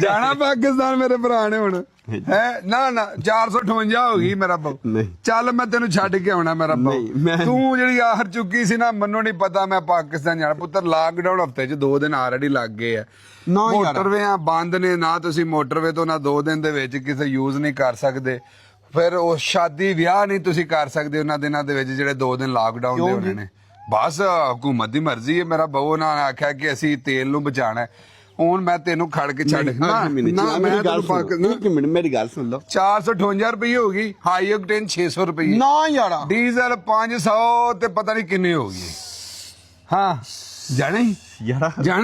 ਜਾਣਾ ਪਾਕਿਸਤਾਨ ਮੇਰੇ ਭਰਾ ਨੇ ਹੁਣ ਹੈ ਨਾ 458 ਹੋ ਗਈ ਮੇਰਾ ਬਾਊ ਚੱਲ ਮੈਂ ਤੈਨੂੰ ਛੱਡ ਕੇ ਆਉਣਾ ਮੇਰਾ ਬਾਊ ਤੂੰ ਜਿਹੜੀ ਆਹਰ ਚੁੱਕੀ ਸੀ ਨਾ ਮੈਨੂੰ ਨਹੀਂ ਪਤਾ ਮੈਂ ਪਾਕਿਸਤਾਨ ਜਾਣਾ ਪੁੱਤਰ ਲਾਕਡਾਊਨ ਹਫਤੇ ਚ 2 ਦਿਨ ਆਲਰੇਡੀ ਲੱਗ ਗਏ ਆ ਮੋਟਰਵੇ ਬੰਦ ਨੇ ਨਾ ਤੁਸੀਂ ਮੋਟਰਵੇ ਤੋਂ ਨਾ 2 ਦਿਨ ਦੇ ਵਿੱਚ ਕਿਸੇ ਯੂਜ਼ ਨਹੀਂ ਕਰ ਸਕਦੇ ਫਿਰ ਉਹ ਸ਼ਾਦੀ ਵਿਆਹ ਨਹੀਂ ਤੁਸੀਂ ਕਰ ਸਕਦੇ ਉਹਨਾਂ ਦਿਨਾਂ ਦੇ ਵਿੱਚ ਜਿਹੜੇ 2 ਦਿਨ ਲਾਕਡਾਊਨ ਦੇ ਹੋਣੇ ਨੇ ਬਸ ਹਕੂਮਤ ਦੀ ਮਰਜ਼ੀ ਹੈ ਮੇਰਾ ਬਾਊ ਉਹਨਾਂ ਨੇ ਆਖਿਆ ਕਿ ਅਸੀਂ ਤੇਲ ਨੂੰ ਬਚਾਣਾ ਹੁਣ ਮੈਂ ਤੈਨੂੰ ਖੜ ਕੇ ਛੱਡ ਮੇਰੀ ਗੱਲ ਸੁਣ ਲਓ 458 ਰੁਪਏ ਹੋ ਗਈ ਹਾਈ ਓਕਟੇਨ 600 ਰੁਪਏ ਨਾ ਯਾਰ ਡੀਜ਼ਲ 500 ਤੇ ਪਤਾ ਨਹੀਂ ਕਿੰਨੇ ਹੋ ਗਏ ਹਾਂ ਜਾਣਾ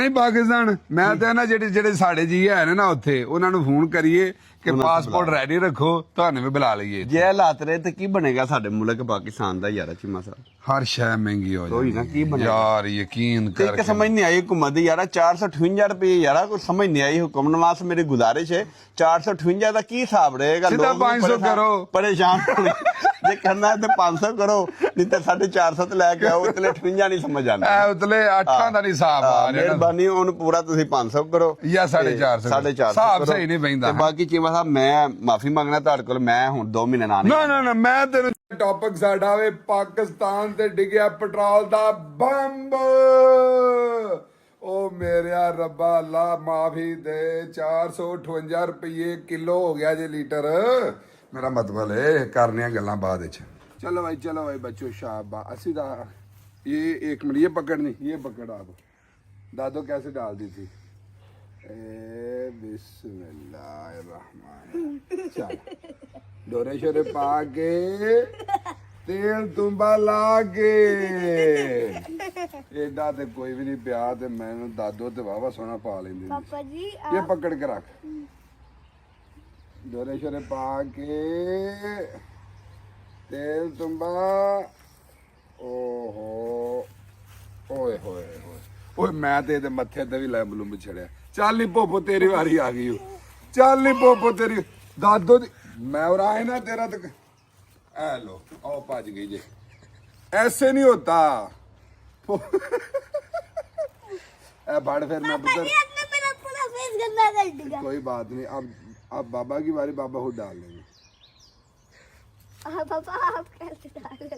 ਹੀ ਪਾਕਿਸਤਾਨ ਮੈਂ ਤਾਂ ਨਾ ਜਿਹੜੇ ਸਾਡੇ ਜੀ ਹੈ ਨਾ ਉੱਥੇ ਉਹਨਾਂ ਨੂੰ ਫੋਨ ਕਰੀਏ ਕਿ ਪਾਸਪੋਰਟ ਰੈਡੀ ਰੱਖੋ ਤੁਹਾਨੂੰ ਵੀ ਬੁਲਾ ਲਈਏ ਜੇ ਹਾਲਾਤ ਰਹੇ ਤੇ ਕੀ ਬਣੇਗਾ ਸਾਡੇ ਮੁਲਕ ਪਾਕਿਸਤਾਨ ਦਾ ਯਾਰ ਚੀਮਾ ਸਾਹਿਬ ਹਰ ਸ਼ੈ ਮਹਿੰਗੀ ਹੋ ਕੋਈ ਨਾ ਕੀ ਬਣੇਗਾ ਯਾਰ ਯਕੀਨ ਕਰ ਕਿ ਸਮਝ ਨਹੀਂ ਆਈ ਹੁਕੂਮਤ ਦੀ ਯਾਰ 458 ਰੁਪਏ ਯਾਰ ਕੋਈ ਸਮਝ ਨਹੀਂ ਆਈ ਹੁਕਮ ਨਵਾਜ਼ ਮੇਰੀ ਗੁਜ਼ਾਰਿਸ਼ ਹੈ 458 ਦਾ ਕੀ ਹਿਸਾਬ ਰਹੇਗਾ ਸਿੱਧਾ 500 ਕਰੋ ਪਰੇਸ਼ਾਨ ਜੇ ਕਰਨਾ ਤੇ 500 ਕਰੋ ਨਹੀਂ ਤਾਂ 450 ਤੇ ਲੈ ਕੇ ਆਓ ਉਤਲੇ 58 ਨਹੀਂ ਸਮਝ ਆਉਂਦਾ ਉਤਲੇ 8 ਦਾ ਨਹੀਂ ਹਿਸਾਬ ਆ ਰਿਹਾ ਮਿਹਰਬਾਨੀ ਉਹਨੂੰ ਪੂਰਾ ਤੁਸੀਂ 500 ਕਰੋ ਜਾਂ 450 ਹਿਸਾਬ ਸਹੀ ਨਹੀਂ ਪੈਂਦਾ ਬਾਕੀ ਚੀਮਾ ਸਾਹਿਬ ਮੈਂ ਮਾਫੀ ਮੰਗਣਾ ਤੁਹਾਡੇ ਕੋਲ ਮੈਂ ਹੁਣ 2 ਮਹੀਨੇ ਨਾ ਮੈਂ ਤੈਨੂੰ ਟੌਪਿਕ ਸਾਡਾ ਵੇ ਪਾਕਿਸਤਾਨ ਤੇ ਡਿੱਗਿਆ ਪੈਟਰੋਲ ਦਾ ਬੰਬ ਉਹ ਮੇਰਿਆ ਰੱਬਾ ਅੱਲਾ ਮਾਫੀ ਦੇ 458 ਰੁਪਏ ਕਿਲੋ ਹੋ ਗਿਆ ਜੇ ਲੀਟਰ मेरा मतलब है करने गल्ला बाद चलो भाई बच्चों शाबा असी दा ये एक मिनट ये पकड़नी ये पकड़ आप दादो कैसे डाल दी थी बिस्मिल्लाहिर्रहमान चल डोरे शोरे पा के तेल तुम्बा ला के एडा ते कोई भी नहीं पिया ते मैनू दादो ते वावा सोना पा लेंदी पापा जी ये पकड़ के रख डोरे शोरे पा के तेल तुम्बा ओहो ओए होए ओए मैं ते ਇਹਦੇ ਮੱਥੇ ਤੇ ਵੀ ਲੈਂਬ ਲੂੰਬ ਛੜਿਆ ਚੱਲ ਨੀ ਪੋਪੋ ਤੇਰੀ ਵਾਰੀ ਆ ਗਈ ਚੱਲ ਨੀ ਪੋਪੋ ਤੇਰੀ ਦਾਦੋ ਦੀ ਮੈਂ और आए ना तेरा तक ऐ लो आओ भज गई जे ऐसे नहीं होता ऐ बड़ फिर मैं पुत्र कोई बात नहीं अब बाबा की बारी बाबा खुद डाल लेंगे पापा आप कैसे डाले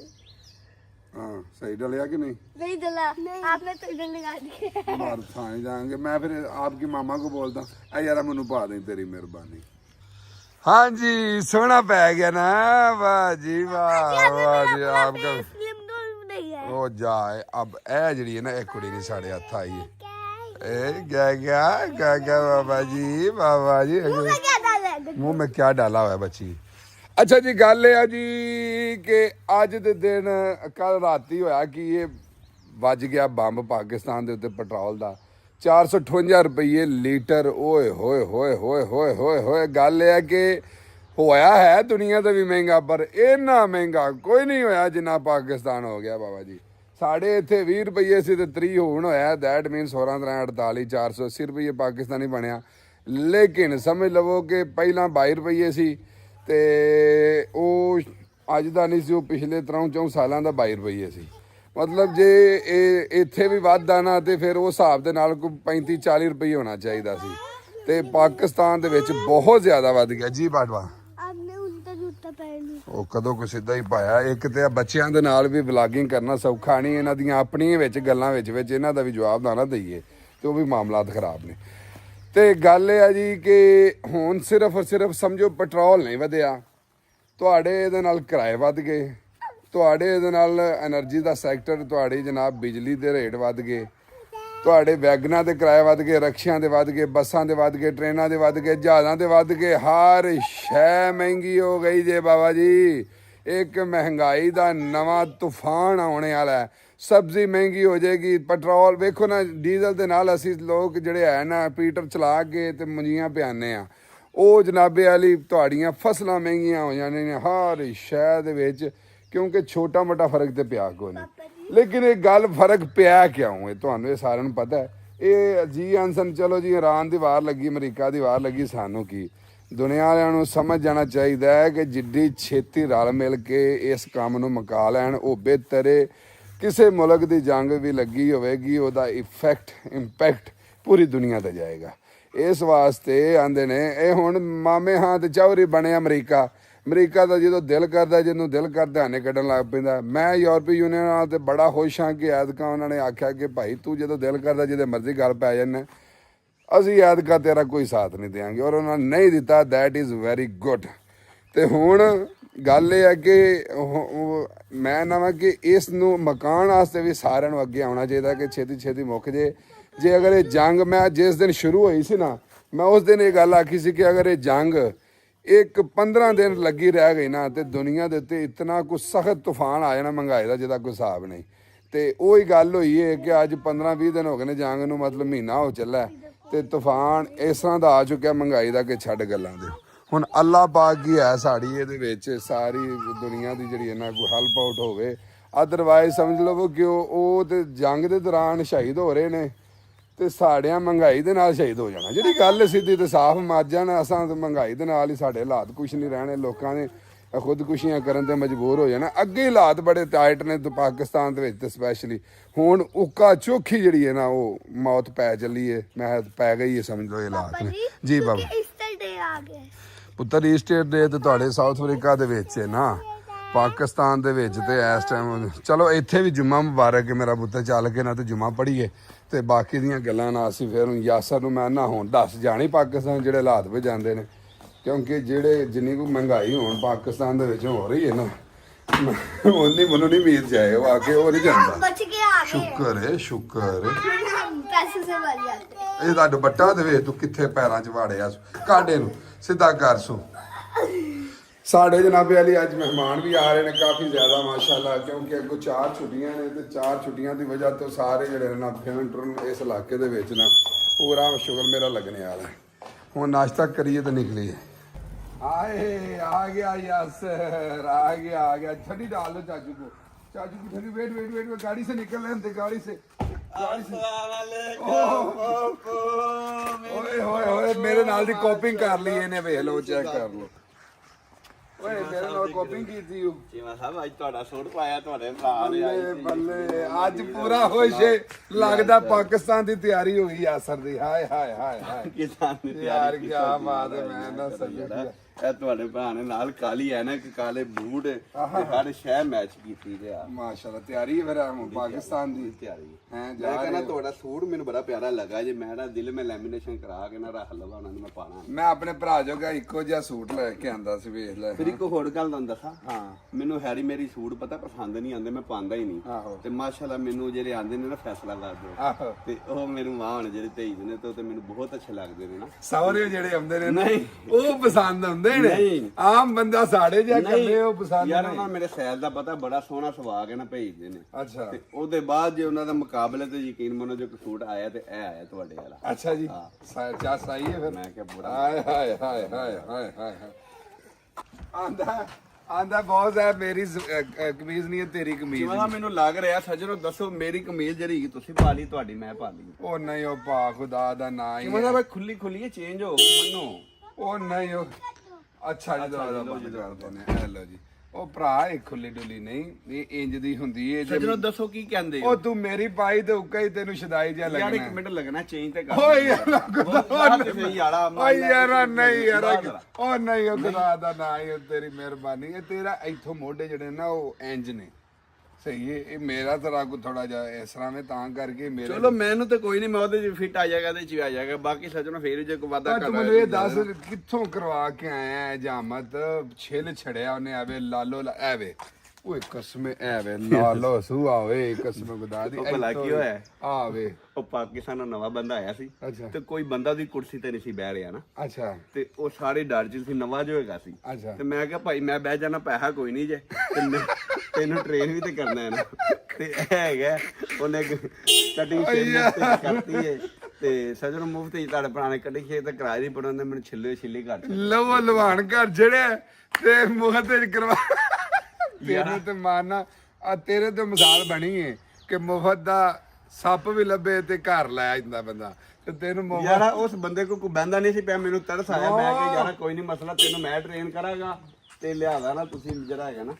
हाँ सही डलिया कि नहीं डला आपने तो इधर लगा दिया बाहर थाने जाएंगे मैं फिर आपकी मामा को बोलता ऐ यार मैनू पा दें तेरी मेहरबानी हाँ जी सोना पै गया ना वाह जी आपका ओ जाए अब ए जड़ी है ना एक कुड़ी नहीं साढ़े हथ आई है क्या बाबा जी मुंह में क्या डाला हुआ है बच्ची अच्छा जी गल है जी कि अज दे दिन कल राती होया कि ये वज गया बंब पाकिस्तान दे उत्ते पेट्रोल दा 458 रुपये लीटर ओए होए होए होए होए होए होए गल है कि होया है दुनिया तो भी महंगा पर इन्ना महंगा कोई नहीं होया जिन्ना पाकिस्तान हो गया बाबा जी साढ़े इत्थे 20 रुपये सी ते 30 होण होया दैट मीन 16 48 480 रुपये पाकिस्तानी बनया लेकिन समझ लवो कि पहला 22 रुपये सी ते ਉਹ ਅੱਜ ਦਾ ਨਹੀਂ ਸੀ ਉਹ ਪਿਛਲੇ 3-4 ਸਾਲਾਂ ਦਾ 22 ਰੁਪਏ ਸੀ ਮਤਲਬ ਜੇ ਇਹ ਇੱਥੇ ਵੀ ਵਾਧਾ ਨਾ ਤੇ ਫਿਰ ਉਹ ਹਿਸਾਬ ਦੇ ਨਾਲ ਕੋਈ 35-40 ਰੁਪਏ ਹੋਣਾ ਚਾਹੀਦਾ ਸੀ ਤੇ ਪਾਕਿਸਤਾਨ ਦੇ ਵਿੱਚ ਬਹੁਤ ਜ਼ਿਆਦਾ ਵੱਧ ਗਿਆ ਜੀ ਬਾਟਵਾ ਉਹ ਕਦੋਂ ਕੋ ਸਿੱਧਾ ਹੀ ਪਾਇਆ ਇੱਕ ਤੇ ਬੱਚਿਆਂ ਦੇ ਨਾਲ ਵੀ ਵਲੌਗਿੰਗ ਕਰਨਾ ਸੌਖਾ ਨਹੀਂ ਇਹਨਾਂ ਦੀਆਂ ਆਪਣੀਆਂ ਵਿੱਚ ਗੱਲਾਂ ਵਿੱਚ ਇਹਨਾਂ ਦਾ ਵੀ ਜਵਾਬ ਨਾ ਦਈਏ ਤੇ ਉਹ ਵੀ ਮਾਮਲਾਤ ਖਰਾਬ ਨੇ ਤੇ ਗੱਲ ਇਹ ਆ ਜੀ ਕਿ ਹੁਣ ਸਿਰਫ ਸਮਝੋ ਪੈਟਰੋਲ ਨਹੀਂ ਵਧਿਆ ਤੁਹਾਡੇ ਇਹਦੇ ਨਾਲ ਕਿਰਾਏ ਵੱਧ ਗਏ ਤੁਹਾਡੇ ਇਹਦੇ ਨਾਲ એનર્ਜੀ ਦਾ ਸੈਕਟਰ ਤੁਹਾਡੀ ਜਨਾਬ ਬਿਜਲੀ ਦੇ ਰੇਟ ਵੱਧ ਗਏ ਤੁਹਾਡੇ ਵੈਗਨਾਂ ਦੇ ਕਿਰਾਏ ਵੱਧ ਗਏ ਰਕਸ਼ਿਆਂ ਦੇ ਵੱਧ ਗਏ ਬੱਸਾਂ ਦੇ ਵੱਧ ਗਏ ਟ੍ਰੇਨਾਂ ਦੇ ਵੱਧ ਗਏ ਜਹਾਜ਼ਾਂ ਦੇ ਵੱਧ ਗਏ ਹਰ ਸ਼ੈ ਮਹਿੰਗੀ ਹੋ ਗਈ ਜੇ ਬਾਬਾ ਜੀ ਇੱਕ ਮਹਿੰਗਾਈ ਦਾ ਨਵਾਂ ਤੂਫਾਨ ਆਉਣੇ ਵਾਲਾ ਹੈ सब्जी महंगी हो जाएगी पेट्रोल वेखो ना डीजल के नाल असी लोग जिहड़े है ना पीटर चला के ते मंजियां पिआने आ ਉਹ ਜਨਾਬੇ ਵਾਲੀ ਤੁਹਾਡੀਆਂ ਫਸਲਾਂ ਮਹਿੰਗੀਆਂ ਹੋ ਜਾਣੀਆਂ ਨੇ ਹਰ ਸ਼ਹਿਰ ਦੇ ਵਿੱਚ ਕਿਉਂਕਿ ਛੋਟਾ ਮੋਟਾ ਫਰਕ ਤੇ ਪਿਆ ਕੋਈ ਨਹੀਂ ਲੇਕਿਨ ਇਹ ਗੱਲ ਫਰਕ ਪਿਆ ਕਿਉਂ ਹੈ ਤੁਹਾਨੂੰ ਇਹ ਸਾਰਿਆਂ ਨੂੰ ਪਤਾ ਹੈ ਇਹ ਜੀ ਅਨਸਨ ਚਲੋ ਜੀ ਇਰਾਨ ਦੀ ਵਾਰ ਲੱਗੀ ਅਮਰੀਕਾ ਦੀ ਵਾਰ ਲੱਗੀ ਸਾਨੂੰ ਕੀ ਦੁਨੀਆ ਵਾਲਿਆਂ ਨੂੰ ਸਮਝ ਜਾਣਾ ਚਾਹੀਦਾ ਹੈ ਕਿ ਜਿੱਡੀ ਛੇਤੀ ਰਲ ਮਿਲ ਕੇ ਇਸ ਕੰਮ ਨੂੰ ਮੁਕਾ ਲੈਣ ਉਹ ਬਿਹਤਰ ਹੈ ਕਿਸੇ ਮੁਲਕ ਦੀ ਜੰਗ ਵੀ ਲੱਗੀ ਹੋਵੇਗੀ ਉਹਦਾ ਇੰਪੈਕਟ ਪੂਰੀ ਦੁਨੀਆ ਤੇ ਜਾਏਗਾ। ਇਸ ਵਾਸਤੇ ਆਂਦੇ ਨੇ ਇਹ ਹੁਣ ਮਾਮੇ ਹਾਂ ਤੇ ਚੌਧਰੀ ਬਣੇ ਅਮਰੀਕਾ ਦਾ ਜਦੋਂ ਦਿਲ ਕਰਦਾ ਜਿਹਨੂੰ ਦਿਲ ਕਰਦਾ ਨੇ ਕੱਢਣ ਲੱਗ ਪੈਂਦਾ। ਮੈਂ ਯੂਰਪੀ ਯੂਨੀਅਨ ਨਾਲ ਤੇ ਬੜਾ ਖੁਸ਼ ਹਾਂ ਕਿ ਐਤਕਾਂ ਉਹਨਾਂ ਨੇ ਆਖਿਆ ਕਿ ਭਾਈ ਤੂੰ ਜਦੋਂ ਦਿਲ ਕਰਦਾ ਜਿਹਦੇ ਮਰਜ਼ੀ ਗੱਲ ਪੈ ਜਾਂਦੇ, ਅਸੀਂ ਐਤਕਾਂ ਤੇਰਾ ਕੋਈ ਸਾਥ ਨਹੀਂ ਦੇਵਾਂਗੇ, ਔਰ ਉਹਨਾਂ ਨੇ ਨਹੀਂ ਦਿੱਤਾ। That is very good. ਤੇ ਹੁਣ ਗੱਲ ਇਹ ਹੈ ਕਿ ਮੈਂ ਨਵਾਂ ਕਿ ਇਸ ਨੂੰ ਮਕਾਨ ਵਾਸਤੇ ਵੀ ਸਾਰਿਆਂ ਨੂੰ ਅੱਗੇ ਆਉਣਾ ਚਾਹੀਦਾ ਕਿ ਛੇਤੀ ਛੇਤੀ ਮੁੱਕ ਜੇ ਅਗਰ ਇਹ ਜੰਗ, ਮੈਂ ਜਿਸ ਦਿਨ ਸ਼ੁਰੂ ਹੋਈ ਸੀ ਨਾ, ਮੈਂ ਉਸ ਦਿਨ ਇਹ ਗੱਲ ਆਖੀ ਸੀ ਕਿ ਅਗਰ ਇਹ ਜੰਗ ਇੱਕ 15 ਦਿਨ ਲੱਗੀ ਰਹਿ ਗਈ ਨਾ ਤੇ ਦੁਨੀਆ ਦੇ ਉੱਤੇ ਇਤਨਾ ਕੁਛ ਸਖਤ ਤੂਫਾਨ ਆ ਜਾਣਾ ਮਹਿੰਗਾਈ ਦਾ ਜਿਹਦਾ ਕੋਈ ਹਿਸਾਬ ਨਹੀਂ। ਤੇ ਉਹੀ ਗੱਲ ਹੋਈ ਹੈ ਕਿ ਅੱਜ 15-20 ਦਿਨ ਹੋ ਗਏ ਨੇ ਜੰਗ ਨੂੰ, ਮਤਲਬ ਮਹੀਨਾ ਹੋ ਚੱਲਾ ਤੇ ਤੂਫਾਨ ਇਸ ਤਰ੍ਹਾਂ ਦਾ ਆ ਚੁੱਕਿਆ ਮਹਿੰਗਾਈ ਦਾ ਕਿ ਛੱਡ ਗੱਲਾਂ ਦੇ। ਹੁਣ ਅੱਲਾ ਪਾਕ ਹੀ ਹੈ ਸਾਡੀ ਇਹਦੇ ਵਿੱਚ, ਸਾਰੀ ਦੁਨੀਆ ਦੀ ਜਿਹੜੀ ਇਹਨਾਂ ਕੋਈ ਹੈਲਪ ਆਊਟ ਹੋਵੇ। ਅਦਰਵਾਈਜ਼ ਸਮਝ ਲਵੋ ਕਿ ਉਹ ਤੇ ਜੰਗ ਦੇ ਦੌਰਾਨ ਸ਼ਹੀਦ ਹੋ ਰਹੇ ਨੇ ਤੇ ਸਾੜਿਆਂ ਮਹਿੰਗਾਈ ਦੇ ਨਾਲ ਸ਼ਹੀਦ ਹੋ ਜਾਣਾ। ਜਿਹੜੀ ਗੱਲ ਸਿੱਧੀ ਤੇ ਸਾਫ਼ ਮਰ ਜਾਣਾ, ਅਸਾਂ ਤੇ ਮਹਿੰਗਾਈ ਦੇ ਨਾਲ ਹੀ ਸਾਡੇ ਹਾਲਾਤ ਕੁਛ ਨਹੀਂ ਰਹਿਣੇ, ਲੋਕਾਂ ਨੇ ਖੁਦਕੁਸ਼ੀਆਂ ਕਰਨ ਤੇ ਮਜਬੂਰ ਹੋ ਜਾਣਾ। ਅੱਗੇ ਹਾਲਾਤ ਬੜੇ ਟਾਈਟ ਨੇ ਤੇ ਪਾਕਿਸਤਾਨ ਦੇ ਵਿੱਚ ਤੇ ਸਪੈਸ਼ਲੀ ਹੁਣ ਉੱਕਾ ਚੋਖੀ ਜਿਹੜੀ ਹੈ ਨਾ ਉਹ ਮੌਤ ਪੈ ਚੱਲੀ ਹੈ, ਮੈਂ ਪੈ ਗਈ ਹੈ ਸਮਝ ਲਓ ਇਹ ਹਾਲਾਤ ਨੇ। ਜੀ ਬਾਬਾ ਈਸਟਰ ਡੇ ਆ ਗਿਆ ਪੁੱਤਰ, ਈਸਟਰ ਡੇ ਤੇ ਤੁਹਾਡੇ ਸਾਊਥ ਅਫਰੀਕਾ ਦੇ ਵਿੱਚ ਹੈ ਨਾ, ਪਾਕਿਸਤਾਨ ਦੇ ਵਿੱਚ ਤੇ ਇਸ ਟਾਈਮ ਚਲੋ ਇੱਥੇ ਵੀ ਜੁਮਾ ਮੁਬਾਰਕ ਹੈ ਮੇਰਾ ਪੁੱਤਰ, ਚੱਲ ਕੇ ਨਾ ਤੇ ਜੁਮਾ ਪੜ੍ਹੀਏ ਤੇ ਬਾਕੀ ਦੀਆਂ ਗੱਲਾਂ ਨਾਲ ਅਸੀਂ ਫਿਰ ਯਾਸਰ ਨੂੰ ਮੈਂ ਨਾ ਹੁਣ ਦੱਸ ਜਾਣੀ ਪਾਕਿਸਤਾਨ ਜਿਹੜੇ ਹਾਲਾਤ ਵਿੱਚ ਜਾਂਦੇ ਨੇ, ਕਿਉਂਕਿ ਜਿਹੜੇ ਜਿੰਨੀ ਕੋਈ ਮਹਿੰਗਾਈ ਹੁਣ ਪਾਕਿਸਤਾਨ ਦੇ ਵਿੱਚ ਹੋ ਰਹੀ ਹੈ ਨਾ ਉਨੀ ਮੈਨੂੰ ਨਹੀਂ ਉਮੀਦ ਜਾਏ ਉਹ ਆ ਕੇ ਉਹ ਨਹੀਂ ਜਾਂਦਾ। ਬਚ ਕੇ ਆ ਗਏ, ਸ਼ੁਕਰ ਹੈ ਸ਼ੁਕਰ। ਪੈਸੇ ਸੇ ਭਰ ਜਾਤੇ। ਇਹ ਤਾਂ ਦੁਪੱਟਾ ਦੇ ਵੇਖ ਤੂੰ ਕਿੱਥੇ ਪੈਰਾਂ 'ਚ ਵਾੜਿਆ ਕਾਡੇ ਨੂੰ ਸਿੱਧਾ ਕਰ ਸੋ। ਸਾਡੇ ਜਨਾਬੇ ਅਲੀ ਅੱਜ ਮਹਿਮਾਨ ਵੀ ਆ ਰਹੇ ਨੇ ਕਾਫੀ ਜ਼ਿਆਦਾ ਮਾਸ਼ਾਅੱਲਾ, ਕਿਉਂਕਿ ਅੱਗੋਂ 4 ਛੁੱਟੀਆਂ ਨੇ ਤੇ 4 ਛੁੱਟੀਆਂ ਦੀ ਵਜ੍ਹਾ ਤੋਂ ਸਾਰੇ ਜਿਹੜੇ ਨਾ ਫਿਰਨ ਟੁਰਨ ਇਸ ਇਲਾਕੇ ਦੇ ਵਿੱਚ ਨਾ ਪੂਰਾ ਸ਼ੁਗਲ ਮੇਰਾ ਲੱਗਣੇ ਵਾਲਾ। ਹੁਣ ਨਾਸ਼ਤਾ ਕਰੀਏ ਤੇ ਨਿਕਲੀਏ। ਆਏ ਆ ਗਿਆ यासर, आ गया ठंडी डाल दो चाचू की ठंडी। वेट गाड़ी से निकल रहे थे, गाड़ी से ओए मेरे नाल दी कॉपिंग कर ली इन्हें, वेख लो चेक कर लो। ਓਏ ਮੇਰੇ ਨਾਲ ਕਾਪਿੰਗ ਕੀਤੀ ਉਹ ਚੀਮਾ ਸਾਹਿਬ ਅੱਜ ਤੁਹਾਡਾ ਸੂਟ ਪਾਇਆ ਤੁਹਾਡੇ ਭਰਾ ਨੇ ਬੱਲੇ ਅੱਜ ਪੂਰਾ ਖੁਸ਼ ਏ ਲੱਗਦਾ। ਪਾਕਿਸਤਾਨ ਦੀ ਤਿਆਰੀ ਹੋ ਗਈ ਯਾਸਰ ਦੀ। ਹਾਏ ਹਾਏ ਹਾਏ ਹਾਏ ਕਿਸਾਨ ਦੀ ਯਾਰ ਕੀ ਬਾਤ ਹੈ। ਮੈਂ ਨਾ ਸੱਜਣਾ ਇਹ ਤੁਹਾਡੇ ਭਰਾ ਨੇ ਨਾਲ ਕਾਲੀ ਐਨਕ ਕਾਲੇ ਬੂਟ ਤੇ ਹਰ ਸ਼ੈ ਮੈਚ ਕੀਤੀ ਤੇ ਆ ਮਾਸ਼ਾਅੱਲਾ ਤਿਆਰੀ ਹੈ ਫਿਰ ਹੁਣ ਪਾਕਿਸਤਾਨ ਦੀ ਤਿਆਰੀ ਹੈ। ਮੈਂ ਕਹਿੰਦਾ ਤੁਹਾਡਾ ਸੂਟ ਮੈਨੂੰ ਬੜਾ ਪਿਆਰਾ ਲੱਗਾ ਜੇ ਮੈਂ ਨਾ ਦਿਲ ਮੈਂ ਲੈਮੀਨੇਸ਼ਨ ਕਰਾ ਕੇ ਨਾ ਰੱਖ ਲਵਾਂ ਉਹਨਾਂ ਨੂੰ ਮੈਂ ਪਾਣਾ। ਮੈਂ ਆਪਣੇ ਭਰਾ ਜੋਗਾ ਇੱਕੋ ਜਿਹਾ ਸੂਟ ਲੈ ਕੇ ਆਂਦਾ ਸੀ, ਵੇਖ ਲੈ। ਫਿਰ ਇੱਕ ਹੋਰ ਗੱਲ ਤੁਹਾਨੂੰ ਦੱਸਾਂ, ਹਾਂ ਮੈਨੂੰ ਹੈਰੀ ਮੇਰੀ ਸੂਟ ਪਤਾ ਪਸੰਦ ਨਹੀਂ ਆਉਂਦੇ, ਮੈਂ ਪਾਉਂਦਾ ਹੀ ਨਹੀਂ। ਆਹੋ ਤੇ ਮਾਸ਼ਾਅੱਲਾ ਮੈਨੂੰ ਜਿਹੜੇ ਆਂਦੇ ਨੇ ਨਾ ਫੈਸਲਾ ਕਰ ਦਿਓ ਆਹੋ ਤੇ ਉਹ ਮੈਨੂੰ ਮਾਂ ਹੁਣ ਜਿਹੜੇ ਭੇਜਦੇ ਨੇ ਤੇ ਮੈਨੂੰ ਬਹੁਤ ਅੱਛੇ ਲੱਗਦੇ ਨੇ ਨਾ। ਸਹੁਰੇ ਜਿਹੜੇ ਆਉਂਦੇ ਨੇ ਨਾ ਨਹੀਂ ਉਹ ਪਸੰਦ ਆਉਂਦੇ ਨੇ, ਆਮ ਬੰਦਾ ਸਾਡੇ ਜਿਹਾ ਕਰਦੇ ਉਹ ਪਸੰਦ ਯਾਰ ਨਹੀਂ। ਉਹਨਾਂ ਮੇਰੇ ਸੈਲ ਦਾ ਪਤਾ ਬੜਾ ਸੋਹਣਾ ਸੁਭਾਅ ਕੇ ਨਾ ਭੇਜਦੇ ਨੇ। ਅੱਛਾ ਤੇ ਉਹਦੇ ਬਾਅਦ ਜੇ ਉਹਨਾਂ ਦਾ ਮੁਕਾਬਲੇ ਤੇ ਯਕੀਨ ਮੰਨੋ ਜੋ ਸੂਟ ਆਇਆ ਤੇ ਇਹ ਆਇਆ ਤੁਹਾਡੇ ਵਾਲਾ। ਅੱਛਾ ਜੀ ਚਾ ਸਹੀ ਹੈ ਫਿਰ। ਮੈਂ ਕਿਹਾ ਪੂਰਾ ਹਾਏ ਹਾਏ ਹਾਏ ਹਾਏ ਹਾਏ ਹਾਏ ਆਂਦਾ ਬਹੁਤ ਹੈ ਮੇਰੀ ਕਮੀਜ਼ ਨਹੀਂ ਹੈ ਤੇਰੀ ਕਮੀਜ਼। ਮੈਨੂੰ ਲੱਗ ਰਿਹਾ ਸੱਜਣੋ ਦੱਸੋ ਮੇਰੀ ਕਮੀਜ਼ ਜਿਹੜੀ ਤੁਸੀਂ ਪਾ ਲਈ ਤੁਹਾਡੀ ਮੈਂ ਪਾ ਲਈ। ਉਹ ਨਹੀਂ ਉਹ ਪਾ ਖੁਦਾ ਦਾ ਨਾਂ ਹੀ ਮਤਲਬ ਖੁੱਲੀ ਖੁੱਲੀ ਚੇਂਜ ਹੋ ਗਈ ਮੰਨੋ। ਉਹ ਨਹੀਂ ਉਹ ਅੱਛਾ ਜੀ ਦਵਾ ਬੰਦ ਕਰਦੇ ਨੇ। ਹੈਲੋ ਜੀ ਉਹ ਭਰਾ ਇਹ ਖੁੱਲੀ ਡੁੱਲੀ ਨਹੀਂ, ਇਹ ਇੰਜ ਦੀ ਹੁੰਦੀ ਏ। ਸੱਜਣੋ ਦੱਸੋ ਕੀ ਕਹਿੰਦੇ ਉਹ ਤੂੰ ਮੇਰੀ ਪਾਈ ਤੇ ਉੱਕਾ ਹੀ ਤੈਨੂੰ ਸ਼ਦਾਈ ਜਿਹਾ ਲੱਗਣਾ। ਯਾਰ ਇੱਕ ਮਿੰਟ ਲੱਗਣਾ ਚੇਂਜ ਤੇ ਕਰ। ਓਏ ਯਾਰ ਸਹੀ ਯਾਰਾ ਓਏ ਯਾਰ ਨਹੀਂ ਯਾਰ ਉਹ ਨਹੀਂ ਉਹ ਖੁਦਾ ਦਾ ਨਾਂ ਹੀ ਤੇਰੀ ਮਿਹਰਬਾਨੀ। ਇਹ ਤੇਰਾ ਇੱਥੋਂ ਮੋਢੇ ਜਿਹੜੇ ਨਾ ਉਹ ਇੰਜ ਨੇ ਸਹੀ ਹੈ। ਇਹ ਮੇਰਾ ਤਰ੍ਹਾਂ ਕੋ ਥੋੜਾ ਜਿਹਾ ਇਸ ਤਰ੍ਹਾਂ ਮੈਂ ਤਾਂ ਕਰਕੇ ਮੇਰੇ ਚਲੋ ਮੈਨੂੰ ਤੇ ਕੋਈ ਨਹੀਂ, ਮੈਂ ਉਹਦੇ ਚ ਫਿੱਟ ਆ ਜਾਏਗਾ ਤੇ ਚ ਆ ਜਾਏਗਾ। ਬਾਕੀ ਸੱਜਣੋ ਫੇਰ ਜੇ ਕੋਈ ਵਾਦਾ ਤੂੰ ਮੈਨੂੰ ਇਹ ਦੱਸ ਕਿੱਥੋਂ ਕਰਵਾ ਕੇ ਆਇਆ ਹੈ ਜਾਮਤ? ਛਿਲ ਛੜਿਆ ਉਹਨੇ ਆਵੇ ਲਾਲੋ ਐਵੇ ਓਏ ਕਸਮੇ ਐਵੇ ਲਾਲੋ ਸੂ ਆਵੇ ਕਸਮੇ ਖੁਦਾ ਦੀ। ਭਲਾ ਕੀ ਹੋਇਆ ਆਵੇ ਉਹ ਪਾਕਿਸਤਾਨ ਦਾ ਨਵਾਂ ਬੰਦਾ ਆਇਆ ਸੀ ਅੱਛਾ ਤੇ ਕੋਈ ਬੰਦਾ ਦੀ ਕੁਰਸੀ ਤੇ ਨਹੀਂ ਸੀ ਬਹਿ ਰਿਹਾ ਨਾ। ਅੱਛਾ ਤੇ ਉਹ ਸਾਰੇ ਡਰ ਚ ਸੀ, ਨਵਾਂ ਜੋ ਹੈਗਾ ਸੀ। ਅੱਛਾ ਤੇ ਮੈਂ ਕਿਹਾ ਭਾਈ ਮੈਂ ਬਹਿ ਜਾਣਾ, ਪੈਸਾ ਕੋਈ ਨਹੀਂ ਜੇ ਤੈਨੂੰ ਟ੍ਰੇਨ ਵੀ ਤੇ ਕਰਨਾ ਹੈ ਨਾ। ਤੇ ਇਹ ਹੈਗਾ ਉਹਨੇ ਕਟਿੰਗ ਕਰਤੀ ਹੈ ਤੇ ਸਜਣ ਮੁਫਤ ਹੀ ਤੁਹਾਡੇ ਪੁਰਾਣੇ ਕਟਿੰਗ ਸ਼ੇਪ ਤੇ ਕਰਾਇਆ ਨਹੀਂ ਪੜਾਉਂਦੇ ਮੈਨੂੰ ਛਿੱਲੀ ਕਰ ਲਵੋ ਲਵਾਨ ਘਰ ਜਿਹੜੇ ਤੇ ਮੂੰਹ ਤੇ ਕਰਵਾ ਤੇਰੇ ਤੇ ਮਾਰਨਾ ਆ ਤੇਰੇ ਤੇ ਮਿਸਾਲ ਬਣੀ ਏ ਕਿ ਮੁਫਤ ਦਾ ਸੱਪ ਵੀ ਲੱਭੇ ਤੇ ਘਰ ਲੈ ਜਾਂਦਾ ਬੰਦਾ ਤੇ ਤੈਨੂੰ ਯਾਰ ਉਸ ਬੰਦੇ ਕੋ ਕੋਈ ਬਹਿੰਦਾ ਨਹੀਂ ਸੀ ਪਿਆ, ਮੈਨੂੰ ਤਰਸ ਆਇਆ। ਮੈਂ ਕਿਹਾ ਯਾਰ ਕੋਈ ਨਹੀਂ ਮਸਲਾ, ਤੈਨੂੰ ਮੈਂ ਟ੍ਰੇਨ ਕਰਾਂਗਾ ਤੇ ਲਿਆਦਾ ਨਾ ਤੁਸੀਂ ਜਿਹੜਾ ਹੈਗਾ ਨਾ।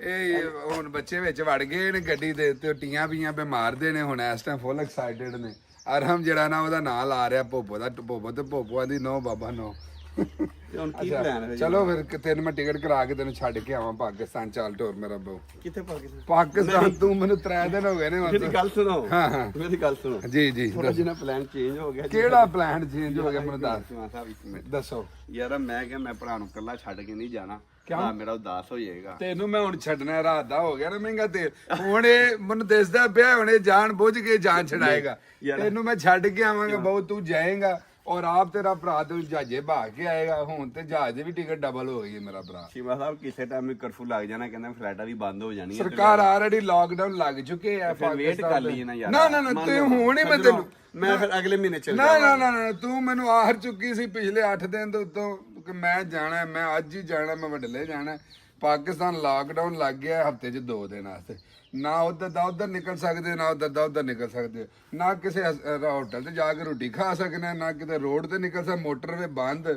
ਇਹ ਹੁਣ ਬੱਚੇ ਵਿੱਚ ਵੜ ਗਏ ਨੇ ਗੱਡੀ ਦੇ ਤੇ ਟੀਆਂ ਪੀਆਂ ਬਿਮਾਰਦੇ ਨੇ ਹੁਣ ਇਸ ਟਾਈਮ ਫੁੱਲ ਐਕਸਾਈਟਡ ਨੇ। ਅਰਹਮ ਜਿਹੜਾ ਨਾ ਉਹਦਾ ਨਾਂ ਲਾ ਰਿਹਾ ਭੋਪੋ ਦਾ, ਭੋਪੋ ਤੇ ਭੋਪੋਆਂ ਦੀ ਨੋ ਬਾਬਾ ਨੋ। ਤੇ ਹੁਣ ਕੀ ਪਲਾਨ ਹੈ? ਚਲੋ ਫਿਰ ਤੈਨੂੰ ਮੈਂ ਟਿਕਟ ਕਰਾ ਕੇ ਤੈਨੂੰ ਛੱਡ ਕੇ ਆਵਾਂ ਪਾਕਿਸਤਾਨ। ਚੱਲ ਟੋਰ ਮੇਰਾ ਬਹੁ ਕਿੱਥੇ ਪਾਕਿਸਤਾਨ? ਪਾਕਿਸਤਾਨ ਤੂੰ ਮੈਨੂੰ 3 ਦਿਨ ਹੋ ਗਏ ਨੇ ਮੇਰੀ ਗੱਲ ਸੁਣੋ, ਹਾਂ ਹਾਂ ਮੇਰੀ ਗੱਲ ਸੁਣੋ। ਜੀ ਜੀ ਥੋੜਾ ਜਿਹਾ ਪਲਾਨ ਚੇਂਜ ਹੋ ਗਿਆ। ਕਿਹੜਾ ਪਲਾਨ ਚੇਂਜ ਹੋ ਗਿਆ ਮੈਨੂੰ ਦੱਸ। ਚੀਮਾ ਸਾਹਿਬ ਇੱਕ ਮਿੰਟ ਦੱਸੋ। ਯਾਰ ਮੈਂ ਕਿਹਾ ਮੈਂ ਭਰਾ ਨੂੰ ਇਕੱਲਾ ਛੱਡ ਕੇ ਨਹੀਂ ਜਾਣਾ, ਭਰਾ ਮੇਰਾ ਉਦਾਸ ਹੋ ਜਾਏਗਾ। ਤੈਨੂੰ ਮੈਂ ਹੁਣ ਛੱਡਣਾ, ਰਾਤ ਦਾ ਹੋ ਗਿਆ ਨਾ ਮਹਿੰਗਾ ਤੇਲ। ਹੁਣ ਇਹ ਮੈਨੂੰ ਦਿਸਦਾ ਪਿਆ ਹੁਣ ਇਹ ਜਾਣ ਬੁੱਝ ਕੇ ਜਾਨ ਛਡਾਏਗਾ। ਤੈਨੂੰ ਮੈਂ ਛੱਡ ਕੇ ਆਵਾਂਗਾ ਬਹੁਤ, ਤੂੰ ਜਾਏਗਾ ਔਰ ਆਪ ਤੇਰਾ ਭਰਾ ਤੇ ਜਹਾਜ਼ੇ ਬਹਾ ਕੇ ਆਏਗਾ। ਹੁਣ ਤੇ ਜਹਾਜ਼ ਦੀ ਵੀ ਟਿਕਟ ਡਬਲ ਹੋ ਗਈ ਹੈ ਮੇਰਾ ਭਰਾ। ਚੀਮਾ ਸਾਹਿਬ ਕਿਸੇ ਟਾਈਮ ਕਰਫਿਊ ਲੱਗ ਜਾਣਾ, ਕਹਿੰਦਾ ਫਲਾਈਟਾਂ ਵੀ ਬੰਦ ਹੋ ਜਾਣੀਆਂ। ਸਰਕਾਰ ਆਲਰੇਡੀ ਲਾਕਡਾਊਨ ਲੱਗ ਚੁੱਕੇ ਆ ਫਿਰ ਵੇਟ ਕਰ ਲਈਏ ਨਾ ਯਾਰ। ਨਾ ਨਾ ਨਾ ਤੂੰ ਹੁਣ ਹੀ ਮੈਂ ਤੈਨੂੰ ਮੈਂ ਫਿਰ ਅਗਲੇ ਮਹੀਨੇ ਚੱਲ ਨਾ ਨਾ ਨਾ ਨਾ ਤੂੰ ਮੈਨੂੰ ਆਹਰ ਚੁੱਕੀ ਸੀ ਪਿਛਲੇ 8 ਦਿਨ ਤੋਂ ਉੱਤੋਂ ਕਿ ਮੈਂ ਜਾਣਾ, ਮੈਂ ਅੱਜ ਹੀ ਜਾਣਾ, ਮੈਂ ਵਡਲੇ ਜਾਣਾ। ਪਾਕਿਸਤਾਨ ਲਾਕਡਾਊਨ ਲੱਗ ਗਿਆ ਹਫਤੇ 'ਚ 2 ਦਿਨ ਵਾਸਤੇ। ਨਾ ਉਧਰ ਦਾ ਉਧਰ ਨਿਕਲ ਸਕਦੇ, ਨਾ ਉਧਰ ਦਾ ਉਧਰ ਨਿਕਲ ਸਕਦੇ, ਨਾ ਕਿਸੇ ਹੋਟਲ ਤੇ ਜਾ ਕੇ ਰੋਟੀ ਖਾ ਸਕਣਾ, ਨਾ ਕਿਤੇ ਰੋਡ ਤੇ ਨਿਕਲ ਸਕਦਾ। ਮੋਟਰਵੇ ਬੰਦ,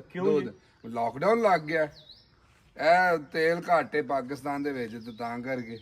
ਲਾਕਡਾਊਨ ਲੱਗ ਗਿਆ। ਇਹ ਤੇਲ ਘਾਟੇ ਪਾਕਿਸਤਾਨ ਦੇ ਵਿੱਚ ਤੇ ਤਾਂ ਕਰਕੇ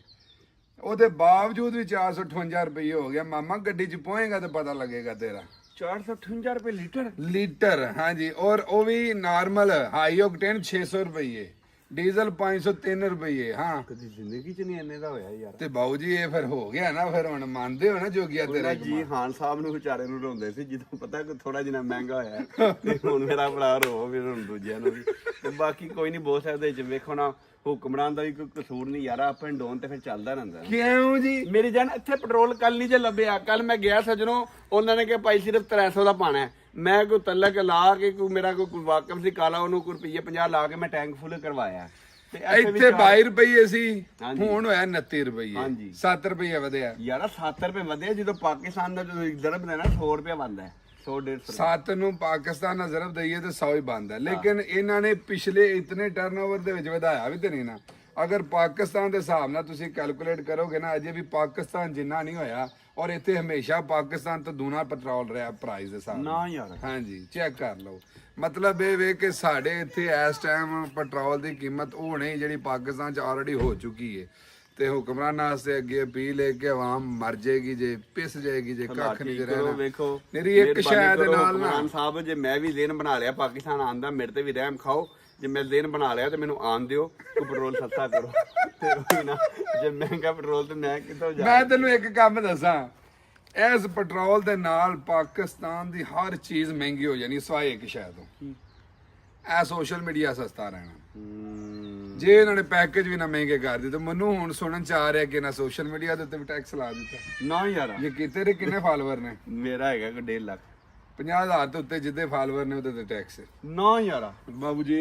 ਉਹਦੇ ਬਾਵਜੂਦ ਵੀ 458 ਰੁਪਏ ਹੋ ਗਿਆ। ਮਾਮਾ ਗੱਡੀ 'ਚ ਪਹੁੰਚੇਗਾ ਤੇ ਪਤਾ ਲੱਗੇਗਾ ਤੇਰਾ। 458 ਰੁਪਏ ਲੀਟਰ? ਲੀਟਰ ਹਾਂਜੀ, ਔਰ ਉਹ ਵੀ ਨਾਰਮਲ ਹਾਈ ਓਕਟੇਨ 600 ਰੁਪਏ, ਡੀਜ਼ਲ 503 ਰੁਪਏ। ਹਾਂ ਕਦੀ ਜ਼ਿੰਦਗੀ 'ਚ ਨਹੀਂ ਇੰਨੇ ਦਾ ਹੋਇਆ ਯਾਰ। ਤੇ ਬਾਊ ਜੀ ਇਹ ਫਿਰ ਹੋ ਗਿਆ ਨਾ, ਫਿਰ ਹੁਣ ਮੰਨਦੇ ਹੋ ਨਾ ਜੋਗੀਆ ਤੇਰਾ ਜੀ ਖਾਨ ਸਾਹਿਬ ਨੂੰ ਵਿਚਾਰੇ ਨੂੰ ਰੋਂਦੇ ਸੀ ਜਦੋਂ ਪਤਾ ਕਿ ਥੋੜਾ ਜਿਹਾ ਮਹਿੰਗਾ ਹੋਇਆ, ਤੇ ਹੁਣ ਮੇਰਾ ਭਰਾ ਰੋ ਵੀ ਹੁਣ ਦੂਜਿਆਂ ਨੂੰ ਵੀ। ਤੇ ਬਾਕੀ ਕੋਈ ਨਹੀਂ ਬੋਸ ਸਾਹਿਬ ਦੇ ਵਿੱਚ ਵੇਖੋ ਨਾ, ਹੁਕਮਰਾਨ ਦਾ ਵੀ ਕੋਈ ਕਸੂਰ ਨਹੀਂ ਯਾਰ, ਅਪ ਐਂਡ ਡਾਊਨ ਤੇ ਫਿਰ ਚੱਲਦਾ ਰਹਿੰਦਾ। ਕਿਉਂ ਜੀ? ਮੇਰੀ ਜਾਨ ਇੱਥੇ ਪੈਟਰੋਲ ਕੱਲ ਨਹੀਂ ਜੇ ਲੱਭਿਆ। ਕੱਲ ਮੈਂ ਗਿਆ ਸੱਜਣੋ, ਉਹਨਾਂ ਨੇ ਕਿਹਾ ਭਾਈ ਸਿਰਫ 300 ਦਾ ਪਾਣਾ ਹੈ। ਮੈਂ ਕੋਈ ਤਲਕ ਲਾ ਕੇ ਕੋਈ ਮੇਰਾ ਕੋਈ ਵਾਕਫ ਸੀ ਕਾਲਾ, ਉਹਨੂੰ ਕੋਈ ਰੁਪਈਏ 50 ਲਾ ਕੇ ਮੈਂ ਟੈਂਕ ਫੁੱਲ ਕਰਵਾਇਆ। ਤੇ ਇੱਥੇ 22 ਰੁਪਏ ਸੀ, ਹੁਣ ਹੋਇਆ 29 ਰੁਪਏ। ਹਾਂਜੀ 7 ਰੁਪਏ ਵਧਿਆ ਯਾਰ। 7 ਰੁਪਏ ਵਧੇ ਜਦੋਂ ਪਾਕਿਸਤਾਨ ਦਾ ਜਦੋਂ ਜ਼ਰਬ ਦੇਣਾ 100 ਰੁਪਏ ਬਣਦਾ ਹੈ। 100-150 7 ਨੂੰ ਪਾਕਿਸਤਾਨ ਨਾਲ ਜ਼ਰਬ ਦਈਏ ਤੇ 100 ਹੀ ਬਣਦਾ। ਲੇਕਿਨ ਇਹਨਾਂ ਨੇ ਪਿਛਲੇ ਇਤਨੇ ਟਰਨਓਵਰ ਦੇ ਵਿੱਚ ਵਧਾਇਆ ਵੀ ਤੇ ਨਹੀਂ ਨਾ। ਅਗਰ ਪਾਕਿਸਤਾਨ ਦੇ ਹਿਸਾਬ ਨਾਲ ਤੁਸੀਂ ਕੈਲਕੂਲੇਟ ਕਰੋਗੇ ਨਾ, ਅਜੇ ਵੀ ਪਾਕਿਸਤਾਨ ਜਿੰਨਾ ਨਹੀਂ ਹੋਇਆ। ਔਰ ਇੱਥੇ ਹਮੇਸ਼ਾ ਪਾਕਿਸਤਾਨ ਤੋਂ ਦੂਣਾ ਪੈਟਰੋਲ ਰਿਹਾ ਪ੍ਰਾਈਸ ਦੇ ਹਿਸਾਬ ਨਾ ਯਾਰ। ਹਾਂਜੀ ਚੈੱਕ ਕਰ ਲਓ। ਮਤਲਬ ਇਹ ਵੇ ਕਿ ਸਾਡੇ ਇੱਥੇ ਇਸ ਟਾਈਮ ਪੈਟਰੋਲ ਦੀ ਕੀਮਤ ਉਹ ਨਹੀਂ ਜਿਹੜੀ ਪਾਕਿਸਤਾਨ 'ਚ ਆਲਰੇਡੀ ਹੋ ਚੁੱਕੀ ਹੈ। ਤੇ ਹੁਕਮਰਾਨਾਂ ਵਾਸਤੇ ਅੱਗੇ ਅਪੀਲ ਹੈ ਕਿ ਆਵਾਮ ਮਰ ਜਾਏਗੀ ਜੇ, ਪਿਸ ਜਾਏਗੀ ਜੇ, ਕੱਖ ਨਹੀਂ ਰਹਿਣਾ। ਵੇਖੋ ਮੇਰੀ ਇੱਕ ਸ਼ਾਇਦ ਨਾਲ ਨਾ ਖਾਨ ਸਾਹਿਬ, ਜੇ ਮੈਂ ਵੀ ਦਿਨ ਬਣਾ ਲਿਆ ਪਾਕਿਸਤਾਨ ਆਉਣ ਦਾ, ਮੇਰੇ ਤੇ ਵੀ ਰਹਿਮ ਖਾਓ। ਜੇ ਮੈਂ ਦਿਨ ਬਣਾ ਲਿਆ ਤੇ ਮੈਨੂੰ ਆਣ ਦਿਓ, ਕੋਈ ਪੈਟਰੋਲ ਸਸਤਾ ਕਰੋ। ਤੇ ਉਹੀ ਨਾ, ਜੇ ਮਹਿੰਗਾ ਪੈਟਰੋਲ ਤੇ ਮੈਂ ਕਿੱਥੋਂ ਜਾ। ਮੈਂ ਤੈਨੂੰ ਇੱਕ ਕੰਮ ਦੱਸਾਂ, ਇਸ ਪੈਟਰੋਲ ਦੇ ਨਾਲ ਪਾਕਿਸਤਾਨ ਦੀ ਹਰ ਚੀਜ਼ ਮਹਿੰਗੀ ਹੋ ਜਾਣੀ ਸਿਵਾਏ ਇੱਕ ਸ਼ਾਇਦ ਤੋਂ। ਇਹ ਸੋਸ਼ਲ ਮੀਡੀਆ ਸਸਤਾ ਰਹਿਣਾ। ਜੇ ਇਹਨਾਂ ਨੇ ਪੈਕੇਜ ਵੀ ਨਾ ਮਹਿੰਗੇ ਕਰ ਦਿੱਤੇ। ਮੈਨੂੰ ਹੁਣ ਸੁਣਨ ਚ ਆ ਰਿਹਾ ਕਿ ਨਾ ਸੋਸ਼ਲ ਮੀਡੀਆ ਦੇ ਉੱਤੇ ਵੀ ਟੈਕਸ ਲਾ ਦਿੱਤਾ। ਨਾ ਯਾਰ, ਇਹ ਕਿਤੇ ਦੇ ਕਿੰਨੇ ਫਾਲੋਅਰ ਨੇ? ਮੇਰਾ ਹੈਗਾ ਕੋਈ 1.5 ਲੱਖ। 50,000 ਤੋਂ ਉੱਤੇ ਜਿੱਦੇ ਫਾਲੋਅਰ ਨੇ ਉਹਦੇ ਤੇ ਟੈਕਸ। ਨਾ ਯਾਰ ਬਾਬੂ ਜੀ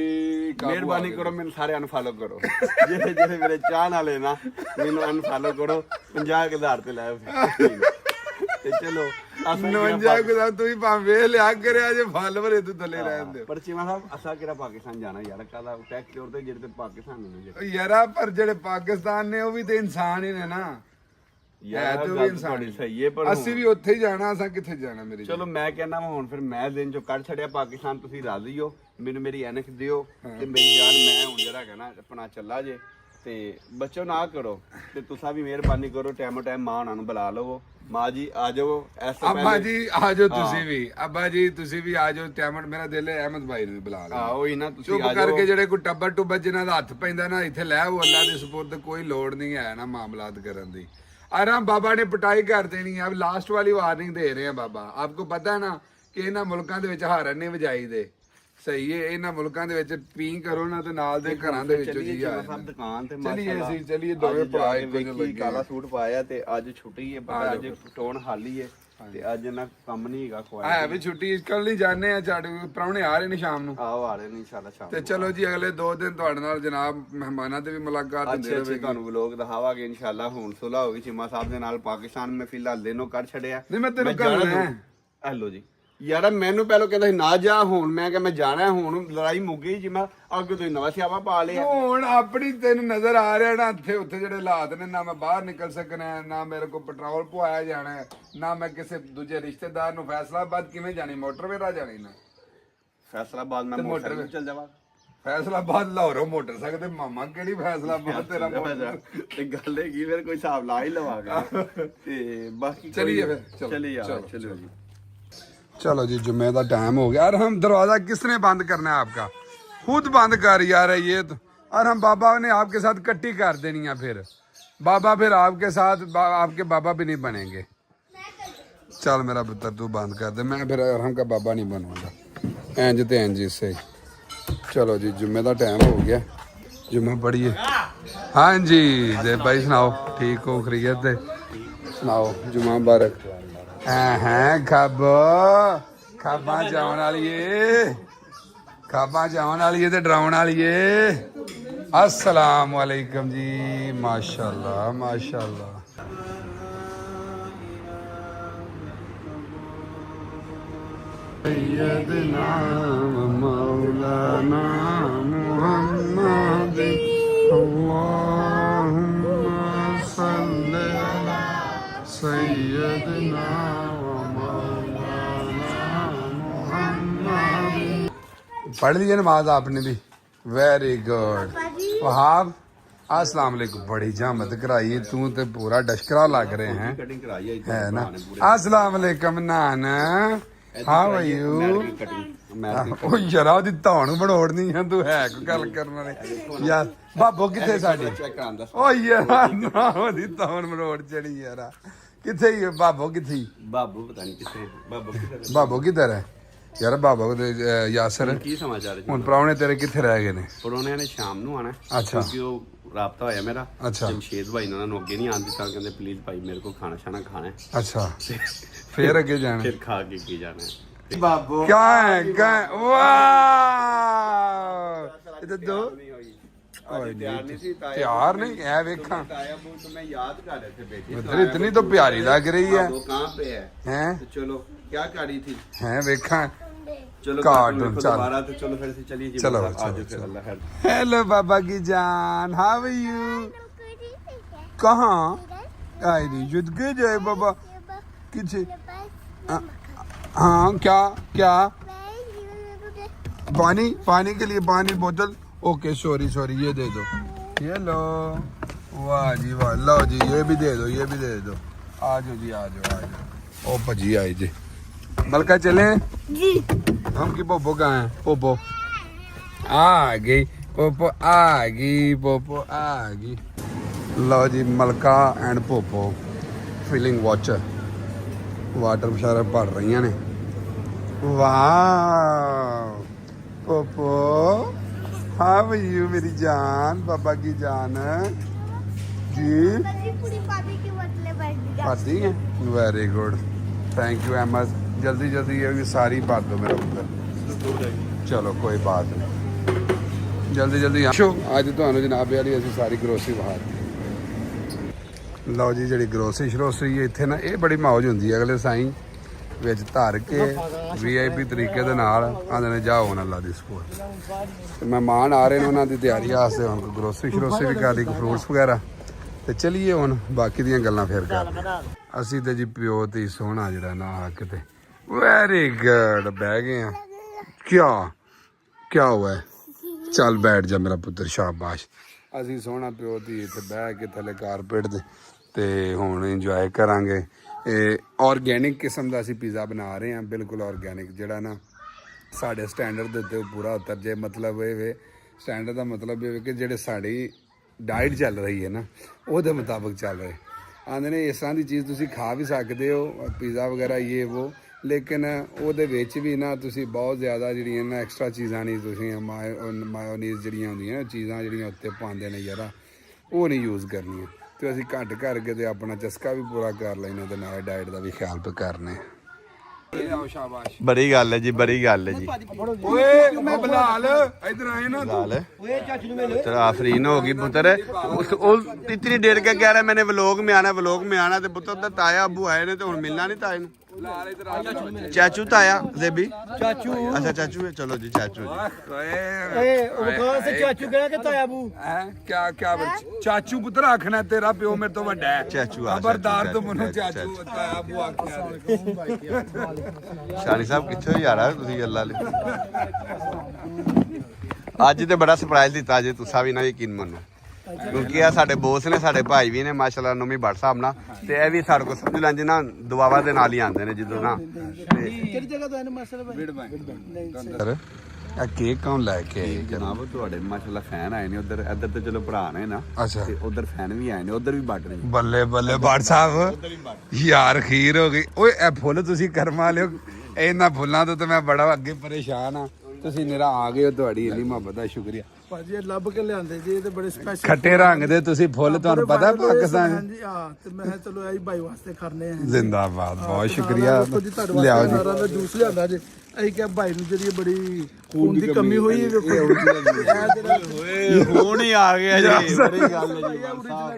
ਮਿਹਰਬਾਨੀ ਕਰੋ, ਮੈਨੂੰ ਸਾਰੇ ਅਨਫਾਲੋ ਕਰੋ। ਜਿਹੜੇ ਜਿਹੜੇ ਮੇਰੇ ਚਾਹਣ ਵਾਲੇ ਨਾ, ਮੈਨੂੰ ਅਨਫਾਲੋ ਕਰੋ। 50,000 ਤੇ ਲੈ ਤੇ ਚਲੋ 59 ਗੁਜ਼ਾਰ ਤੂੰ ਵੀ ਭਾਵੇਂ ਲਿਆ ਕਰਿਆ ਜੇ ਫਾਲੋਅਰ ਇਹ ਤੋਂ ਥੱਲੇ ਰਹਿੰਦੇ। ਪਰ ਚੀਮਾ ਸਾਹਿਬ ਅਸਾਂ ਕਿਹੜਾ ਪਾਕਿਸਤਾਨ ਜਾਣਾ ਯਾਰ, ਕਾਲਾ ਟੈਕਸ ਚੋਰ ਤੇ ਜਿਹੜੇ ਤੇ ਪਾਕਿਸਤਾਨ ਨੂੰ ਯਾਰਾ। ਪਰ ਜਿਹੜੇ ਪਾਕਿਸਤਾਨ ਨੇ ਉਹ ਵੀ ਤੇ ਇਨਸਾਨ ਹੀ ਨੇ ਨਾ। ਯਾਰ ਤੇ ਉਹ ਵੀ ਇਨਸਾਨ ਹੀ ਸਹੀ ਹੈ, ਪਰ ਅਸੀਂ ਵੀ ਉੱਥੇ ਹੀ ਜਾਣਾ। ਅਸਾਂ ਕਿੱਥੇ ਜਾਣਾ ਮੇਰੀ? ਚਲੋ ਮੈਂ ਕਹਿੰਦਾ ਹੁਣ ਫਿਰ ਮੈਂ ਦਿਨ ਚੋਂ ਕੱਢ ਛੜਿਆ ਪਾਕਿਸਤਾਨ। ਤੁਸੀਂ ਰਾਜ਼ੀ ਹੋ? ਮੈਨੂੰ ਮੇਰੀ ਐਨਕ ਦਿਓ ਤੇ ਮੇਰੀ ਜਾਨ, ਮੈਂ ਹੁਣ ਜਿਹੜਾ ਹੈਗਾ ਨਾ ਆਪਣਾ ਚੱਲਾ ਜੇ। ਤੇ ਬੱਚੋ ਨਾ ਕਰੋ, ਤੇ ਤੁਸੀਂ ਵੀ ਮਿਹਰਬਾਨੀ ਕਰੋ, ਟਾਈਮੋ ਟਾਈਮ ਮਾਂ ਉਹਨਾਂ ਨੂੰ ਬੁਲਾ ਲਵੋ। ਮਾਂ ਜੀ ਆ ਜਾਓ। ਅੱਬਾ ਜੀ ਆ ਜਾਓ, ਤੁਸੀਂ ਵੀ ਅੱਬਾ ਜੀ ਤੁਸੀਂ ਵੀ ਆ ਜਾਓ। ਟੈਮਟ ਮੇਰਾ ਦਿਲ ਹੈ ਅਹਿਮਦ ਭਾਈ ਨੂੰ ਵੀ ਬੁਲਾ ਲਓ। ਉਹੀ ਨਾ, ਤੁਸੀਂ ਚੁੱਪ ਕਰਕੇ ਜਿਹੜੇ ਕੋਈ ਟੱਬਰ ਟੁੱਬਰ ਜਿਨ੍ਹਾਂ ਦਾ ਹੱਥ ਪੈਂਦਾ ਨਾ ਇੱਥੇ ਲੈ ਉਹ ਅੱਲਾ ਦੇ ਸਪੁਰਦ। ਕੋਈ ਲੋੜ ਨਹੀਂ ਹੈ ਨਾ ਮਾਮਲਾਤ ਕਰਨ ਦੀ। आराम बाबा ने पिटाई कर देनी है। अब लास्ट वाली वार्निंग दे रहे हैं बाबा। आपको पता है ना कि इन्हां मुल्कां दे विच हारन नहीं वजाई दे। सही है, इन्हां मुल्कां दे विच पी करो ना ते नाल दे घरां दे विचों जी आ सब दुकान ते चलिए सी चलिए दोवे भरा एक वजह लगे। काला सूट पाया ते आज छुट्टी है, पता आज टोन खाली है ਤੇ ਅੱਜ ਨਾ ਕੰਮ ਨਹੀਂ ਹੈਗਾ ਕੋਈ। ਹੈ ਵੀ ਛੁੱਟੀ ਕੱਲ ਨਹੀਂ ਜਾਣੇ ਆ। ਸਾਡੇ ਪ੍ਰਾਹੁਣੇ ਆ ਰਹੇ ਨੇ ਸ਼ਾਮ ਨੂੰ। ਆਓ ਆ ਰਹੇ ਨੇ ਇਨਸ਼ਾਅੱਲਾ ਸ਼ਾਮ ਤੇ ਚਲੋ ਜੀ ਅਗਲੇ 2 ਦਿਨ ਤੁਹਾਡੇ ਨਾਲ ਜਨਾਬ ਮਹਿਮਾਨਾਂ ਦੇ ਵੀ ਮੁਲਾਕਾਤ ਹੁੰਦੀ ਰਹੇਗੀ। ਤੁਹਾਨੂੰ ਵਲੋਗ ਦਿਖਾਵਾਂਗੇ ਇਨਸ਼ਾਅੱਲਾ। ਹੁਣ ਸੁਲਾ ਹੋ ਗਈ ਚੀਮਾ ਸਾਹਿਬ ਦੇ ਨਾਲ ਪਾਕਿਸਤਾਨ ਮੈਂ ਫਿਲਹਾਲ ਦਿਨੋਂ ਕੱਢ ਛੜਿਆ। ਨਹੀਂ ਮੈਂ ਤੈਨੂੰ ਕਹਿਣਾ ਹੈਲੋ ਜੀ ਯਾਰ, ਮੈਨੂੰ ਪਹਿਲਾਂ ਕਹਿੰਦਾ ਸੀ ਨਾ ਜਾ, ਹੁਣ ਮੈਂ ਕਿਹਾ ਮੈਂ ਜਾਣਾ। ਹੁਣ ਲੜਾਈ ਮੁੱਕ ਗਈ ਜੀ। ਮੈਂ ਅੱਗੇ ਤੋਂ ਨਵਾਂ ਸਿਆਪਾ ਪਾ ਲਿਆ। ਹੁਣ ਆਪਣੀ ਤੈਨੂੰ ਨਜ਼ਰ ਆ ਰਿਹਾ ਨਾ ਇੱਥੇ ਉੱਥੇ ਜਿਹੜੇ ਹਾਲਾਤ ਨੇ। ਨਾ ਮੈਂ ਬਾਹਰ ਨਿਕਲ ਸਕਣਾ, ਨਾ ਮੇਰੇ ਕੋਲ ਪੈਟਰੋਲ ਪਵਾਇਆ ਜਾਣਾ, ਨਾ ਮੈਂ ਕਿਸੇ ਦੂਜੇ ਰਿਸ਼ਤੇਦਾਰ ਨੂੰ ਫੈਸਲਾਬਾਦ ਕਿਵੇਂ ਜਾਣੀ, ਮੋਟਰਵੇ ਰਾਹ ਜਾਣੀ ਨਾ। ਫੈਸਲਾਬਾਦ ਮੈਂ ਮੋਟਰਵੇ ਚੱਲ ਜਾਵਾਂ। ਫੈਸਲਾਬਾਦ ਲਾਹੌਰੋਂ ਮੋਟਰ ਸਕਦੇ ਮਾਮਾ, ਕਿਹੜੀ ਫੈਸਲਾਬਾਦ ਤੇਰਾ ਮੋਟਰ। ਤੇ ਗੱਲ ਹੈਗੀ ਫਿਰ ਕੋਈ ਹਿਸਾਬ ਲਾ ਹੀ ਲਵਾਂਗਾ। ਤੇ ਬਾਕੀ ਚਲੀਏ ਫਿਰ ਚਲੀ ਜਾ ਚਲੋ ਜੀ। चलो जी जुम्मे का टाइम हो गया। और हम दरवाजा किसने बंद करना है आपका? खुद बंद कर यार है ये तो। और हम बाबा ने आपके साथ कट्टी कर देनी है फिर बाबा, फिर आपके साथ आपके बाबा भी नहीं बनेंगे। चल मेरा पुत्र तू बंद कर दे, मैं फिर हम का बाबा नहीं बनूंगा। इंज ते इंज इससे। चलो जी जुम्मे का टाइम हो गया, जुम्मा पढ़िए। हाँ जी दे भाई सुनाओ, ठीक हो खरीत से? सुनाओ जुम्मा मुबारक। हैं खाबा जावन वाली है, खाबा जावन वाली है ते डराउन वाली है। अस्सलाम वालेकुम जी, माशाल्लाह माशाल्लाह। सैयदना व मौलाना मुहम्मद अल्लाहुम्मा सल्ली अला सैयदना व मौलाना मुहम्मद। पढ़ लीजिए नमाज आपने भी, वेरी गुड। वहाब अस्सलाम वालेकुम, बड़ी जहमत कराई तू ते पूरा डशकरा लग रहे हैं कटिंग कराई है ना। अस्सलाम वालेकुम नान, हाउ आर यू? ਉਹ ਯਾਰਾ ਉਹਦੀ ਧੌਣ ਬਣਾਉਣੀ ਆ, ਤੂੰ ਹੈ ਕੋਈ ਗੱਲ ਕਰਨ ਵਾਲੇ ਯਾਰ। ਬਾਬੋ ਕਿੱਥੇ ਸਾਡੀ? ਉਹ ਯਾਰ ਨਾ ਉਹਦੀ ਧੌਣ ਬਣਾਉਣ ਚੜੀ ਯਾਰਾ। ਕਿੱਥੇ ਹੀ ਬਾਬੋ? ਕਿੱਥੇ? ਬਾਬੂ ਪਤਾ ਨਹੀਂ ਕਿੱਥੇ, ਬਾਬੋ ਕਿੱਧਰ ਹੈ ਯਾਰ? ਬਾਬਾ ਦੇ ਯਾਸਰ ਕੀ ਸਮਾਚਾਰ ਹੁਣ ਪ੍ਰਾਹੁਣੇ ਤੇਰੇ ਕਿੱਥੇ ਰਹਿ ਗਏ ਨੇ? ਪਰੋਣਿਆਂ ਨੇ ਸ਼ਾਮ ਨੂੰ ਆਣਾ। ਅੱਛਾ। ਕਿਉਂਕਿ ਉਹ ਰਾਬਤਾ ਹੋਇਆ ਮੇਰਾ। ਅੱਛਾ। ਜਮਸ਼ੇਦ ਭਾਈ ਨੇ ਉਹਨਾਂ ਨੂੰ ਅੱਗੇ ਨਹੀਂ ਆਉਣ ਦਿੱਤਾ, ਕਹਿੰਦੇ ਪਲੀਜ਼ ਭਾਈ ਮੇਰੇ ਕੋਲ ਖਾਣਾ ਸ਼ਾਨਾ ਖਾਣਾ ਹੈ। ਅੱਛਾ ਫੇਰ ਅੱਗੇ ਜਾਣਾ? ਫਿਰ ਖਾ ਕੇ ਕੀ ਜਾਣਾ ਹੈ। ਬਾਬੂ क्या है वाह ਇਹ ਦੋ प्यार नहीं है वेखा मैं याद कर रहे थे बेटी, मतलब इतनी तो प्यारी लग रही है। वो कहाँ पे है? हैं तो चलो क्या करी थी? हैं वेखा चलो कार्टून चल। दोबारा तो चलो फिर से चलिए जी। चलो, आज चलो, फिर अल्लाह खैर। हेलो बाबा की जान, हाउ आर यू? कहाँ आई रही जुद के जाए बाबा किसे? हाँ क्या क्या पानी? पानी के लिए पानी बोतल? ओके सॉरी सॉरी, ये दे दो, ये लो। वाह जी वाह, लो जी ये भी दे दो, ये भी दे दो। आ जाओ जी, आ जाओ आ जाओ। ओ भजी आई जी। मलका चले जी। हम की पोपो कहाँ है? पोपो आ गई, पोपो आ गई, पोपो आ गई। लो जी मलका एंड पोपो फीलिंग वाचर वाटर शार भर रही ने। वाह पोपो हाउ आर यू मेरी जान, बाबा की जान जी। पूरी पानी की बोतलें भर दी। पाती है, very good, thank you Ahmad. जल्दी जल्दी ये सारी पा दो मेरा पुत्र। चलो कोई बात नहीं, जल्दी जल्दी अज तुहानू जनाब वाली असीं सारी ग्रोसरी बाहर। लो जी जी ग्रोसरी श्रोसरी इत्थे ना ये बड़ी मौज होंदी है। अगले साईं विच धर के VIP तरीके दे नाल आंदे ने जाओ हुण अल्लाह दी सपोर्ट। मेहमान आ रहे हैं, उन्हां दी तैयारी वास्ते हुण ग्रोसरी श्रोसरी भी कर ली, फ्रूट्स वगैरह। ते चलिए हुण बाकी दियां गल्लां फिर कर। असीं ते जी प्यो धी सोहना जिहड़ा ना किते। वेरी गुड, बह गए हैं। क्या क्या हुआ है? चल बैठ जा मेरा पुत्र, शाबाश। असीं सोहना प्यो धी इत्थे बह के थल्ले कारपेट दे ते हुण इंजॉय करांगे। ऑर्गेनिक किस्म का असीं पिज़्ज़ा बना रहे हैं, बिल्कुल ऑर्गेनिक, जिहड़ा ना साढ़े स्टैंडर्ड दे उत्ते पूरा उतरजे। मतलब ये स्टैंडर्ड का मतलब ये कि जिहड़े साड़ी डाइट चल रही है ना ਉਹਦੇ मुताबिक चल रहे। आंदे ने इस तरह की चीज़ तुसीं खा भी सकते हो, पिज़्ज़ा वगैरह ये वो, लेकिन ਉਹਦੇ ਵਿੱਚ भी ना तुसीं बहुत ज़्यादा ਜਿਹੜੀਆਂ ना एक्स्ट्रा चीज़ां नहीं, तुसीं मायोनीज़ ਜਿਹੜੀਆਂ ਹੁੰਦੀਆਂ चीज़ां ਜਿਹੜੀਆਂ ਉੱਤੇ ਪਾਉਂਦੇ ਨੇ ਯਾਰਾ, ਉਹ नहीं यूज़ करनियां। तो असीं घट करके ते अपना चस्का भी पूरा कर लेने ते नाल डाइट का भी ख्याल पे करने। बड़ी गल है जी, बड़ी गल है जी। ओए बलाल इधर आए ना तू। चलो आफरीन होगी पुत्र। इतनी देर क्या कह रहा है मैंने व्लॉग में आना, व्लॉग में आना। तो पुत्र दा ताया अबू आए ने तो हुण मिलना नहीं ताए नूं। चाचू ताया जेबी चाचू, अच्छा चाचू है, चलो जी चाचू जी। चाचू कहना कि ताया अबू क्या क्या चाचू पुत्र आखना तेरा प्यो मेरे तो वड्डा है। चाचू खबरदार तो मनो चाचू ताया अबू आखिया। शानी साहब किथे यार तुसीं गल्लां ले। अज ते बड़ा सरप्राइज दिता जे, तुसा भी ना यकीन मनो। ਕਿਉਂਕਿ ਆ ਸਾਡੇ ਬੋਸ ਨੇ, ਸਾਡੇ ਭਾਈ ਵੀ ਨੇ ਮਾਸ਼ਾਅੱਲਾ ਨਵੀਂ ਭੱਟ ਸਾਹਿਬ ਨਾਲ, ਤੇ ਇਹ ਵੀ ਸਾਡੇ ਕੋਲ ਸਮਝ ਲੈਂਦੇ ਨਾ ਦੁਆਵਾਂ ਦੇ ਨਾਲ ਹੀ ਆਉਂਦੇ ਨੇ ਜਦੋਂ ਨਾ। ਕਿਹੜੀ ਜਗ੍ਹਾ ਤੋਂ ਆਏ ਨੇ ਮਾਸਟਰ ਭਾਈ? ਸਰ ਇਹ ਕੇਕ ਕੌਣ ਲੈ ਕੇ ਆਏ ਜਨਾਬ ਤੁਹਾਡੇ ਮਾਸ਼ਾਅੱਲਾ ਫੈਨ ਆਏ ਨੇ ਉਧਰ, ਇੱਧਰ ਤੇ ਚਲੋ ਭਰਾ ਨੇ ਨਾ, ਅੱਛਾ ਤੇ ਉਧਰ ਫੈਨ ਵੀ ਆਏ ਨੇ, ਉਧਰ ਵੀ ਵੱਟ ਰਹੇ ਨੇ। ਬੱਲੇ ਬੱਲੇ ਬਾੜ ਸਾਹਿਬ ਯਾਰ ਖੀਰ ਹੋ ਗਈ ਓਏ। ਇਹ ਫੁੱਲ ਤੁਸੀਂ ਕਰਮਾ ਲਿਓ, ਇਹਨਾਂ ਫੁੱਲਾਂ ਤੋਂ ਤਾਂ ਮੈਂ ਬੜਾ ਅੱਗੇ ਪਰੇਸ਼ਾਨ ਆ। ਤੁਸੀਂ ਮੇਰਾ ਆ ਗਏ ਹੋ, ਤੁਹਾਡੀ ਇੰਨੀ ਮੁਹੱਬਤ ਦਾ ਸ਼ੁਕਰੀਆ। ਭਾਜੀ ਇਹ ਲੱਭ ਕੇ ਲਿਆਂਦੇ ਜੀ, ਇਹ ਤੇ ਬੜੇ ਸਪੈਸ਼ਲ ਖੱਟੇ ਰੰਗ ਦੇ ਤੁਸੀਂ ਫੁੱਲ, ਤੁਹਾਨੂੰ ਪਤਾ ਪਾਕਿਸਤਾਨ ਹਾਂਜੀ ਹਾਂ, ਤੇ ਮੈਂ ਕਿਹਾ ਚਲੋ ਇਹ ਭਾਈ ਵਾਸਤੇ ਕਰਨੇ ਆ। ਜ਼ਿੰਦਾਬਾਦ, ਬਹੁਤ ਸ਼ੁਕਰੀਆ। ਲਿਆਓ ਜੀ। ਸਾਰਾ ਦਾ ਜੂਸ ਲਿਆਂਦਾ ਜੀ। ਅਸੀਂ ਕਿਹਾ ਭਾਈ ਨੂੰ ਜਿਹੜੀ ਬੜੀ ਖੂਨ ਦੀ ਕਮੀ ਹੋਈ ਹੈ, ਓਏ ਹੁਣ ਹੀ ਆ ਗਿਆ ਜੀ, ਬੜੀ ਗੱਲ ਹੈ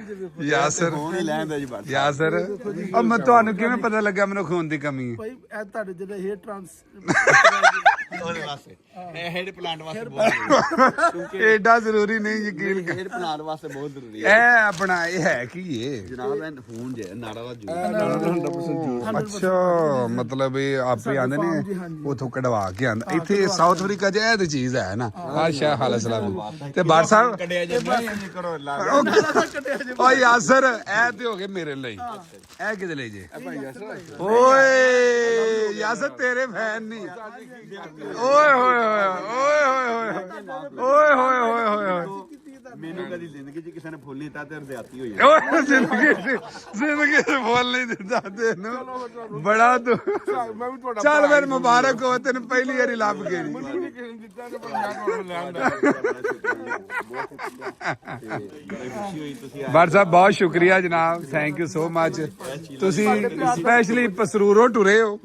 ਜੀ। ਯਾਸਰ ਹੁਣ ਹੀ ਲੈਂਦਾ ਜੀ ਬਸ। ਯਾਸਰ ਉਹ ਮੈਂ ਤੁਹਾਨੂੰ ਕਿਵੇਂ ਪਤਾ ਲੱਗਾ ਮੈਨੂੰ ਖੂਨ ਦੀ ਕਮੀ ਹੈ? ਭਾਈ ਇਹ ਤੁਹਾਡੇ ਜਿਹੜੇ ਹੇਅਰ ਉਹਦੇ ਵਾਸਤੇ ਇਹ ਹੈਡ ਪਲਾਂਟ ਵਾਸਤੇ ਬਹੁਤ ਐਡਾ ਜ਼ਰੂਰੀ ਨਹੀਂ ਯਕੀਨ ਕਰ। ਹੈਡ ਪਲਾਂਟ ਵਾਸਤੇ ਬਹੁਤ ਜ਼ਰੂਰੀ ਹੈ। ਇਹ ਆਪਣਾ ਇਹ ਹੈ ਕੀ ਇਹ? ਜਨਾਬ ਇਹ ਫੋਨ ਜੇ ਨਾੜਾ ਦਾ ਜੂਸ। ਅੱਛਾ, ਮਤਲਬ ਇਹ ਆਪੇ ਆਂਦੇ ਨੇ ਉਥੋਂ ਕਢਵਾ ਕੇ ਆਂਦਾ। ਇੱਥੇ ਸਾਊਥ ਅਫਰੀਕਾ 'ਚ ਇਹ ਤੇ ਚੀਜ਼ ਹੈ ਨਾ, ਹਰ ਸ਼ਹਿਰ ਹਾਲ ਸਲਾਮ। ਤੇ ਬਾੜ ਸਾਹਿਬ ਕੱਢਿਆ ਜੇ ਨਹੀਂ ਕਰੋ ਲਾ ਓ ਯਾਸਰ ਇਹ ਤੇ ਹੋ ਗਏ ਮੇਰੇ ਲਈ, ਇਹ ਕਿਹਦੇ ਲਈ ਜੇ? ਓਏ ਯਾਸਰ ਤੇਰੇ ਫੈਨ ਨਹੀਂ। ਓਏ ਹੋਏ ਹੋਏ ਓਏ ਹੋਏ ਹੋਏ ਓਏ ਹੋਏ ਹੋਏ ਹੋਏ ਹੋਏ। ਮੈਨੂੰ ਕਦੀ ਜ਼ਿੰਦਗੀ 'ਚ ਕਿਸੇ ਨੇ ਫੁੱਲ ਨਹੀਂ ਦਿੱਤਾ ਤੇ ਰਦਿਆਤੀ ਹੋਈ ਓਏ ਜ਼ਿੰਦਗੀ 'ਚ ਫੁੱਲ ਨਹੀਂ ਦਿੰਦਾ ਤੈਨੂੰ, ਬੜਾ ਤੂੰ। ਚੱਲ ਫਿਰ ਮੁਬਾਰਕ ਹੋ, ਤੈਨੂੰ ਪਹਿਲੀ ਵਾਰੀ ਲੱਭ ਕੇ ਬਾੜ ਸਾਹਿਬ ਬਹੁਤ ਸ਼ੁਕਰੀਆ ਜਨਾਬ, ਥੈਂਕ ਯੂ ਸੋ ਮਚ। ਤੁਸੀਂ ਸਪੈਸ਼ਲੀ ਪਸਰੂਰੋਂ ਟੁਰੇ ਹੋ?